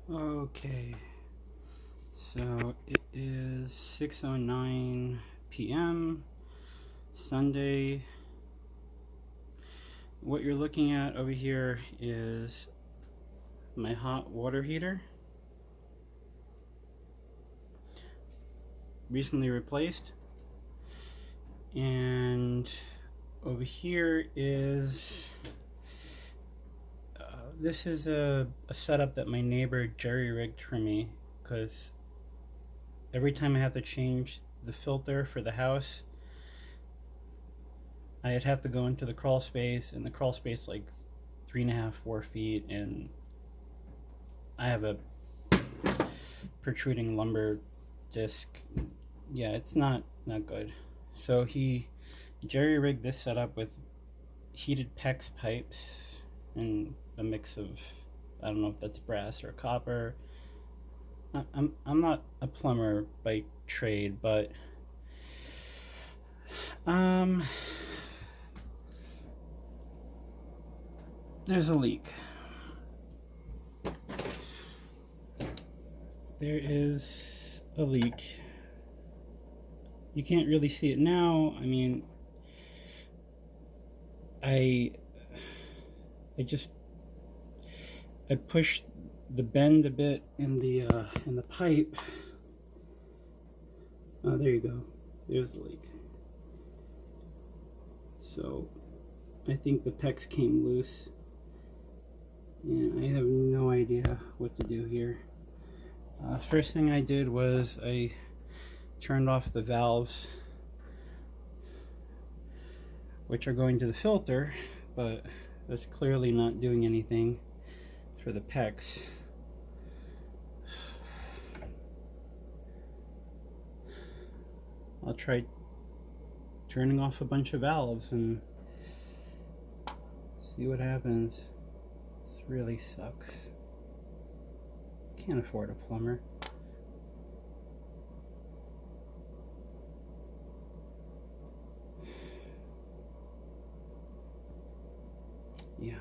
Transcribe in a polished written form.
Okay, so it is 6:09 p.m. Sunday. What you're looking at over here is my hot water heater, recently replaced. And over here is this is a setup that my neighbor jerry-rigged for me, because every time I have to change the filter for the house, I'd have to go into the crawl space, and the crawl space like 3.5, 4 feet, and I have a protruding lumber disc. Yeah, it's not good. So he jerry-rigged this setup with heated PEX pipes and a mix of, I don't know if that's brass or copper. I'm not a plumber by trade, but there's a leak. There is a leak. You can't really see it now. I mean, I pushed the bend a bit in the pipe. Oh, there you go. There's the leak. So I think the PEX came loose, and I have no idea what to do here. First thing I did was I turned off the valves, which are going to the filter, but that's clearly not doing anything for the PEX. I'll try turning off a bunch of valves and see what happens. This really sucks. Can't afford a plumber. Yeah.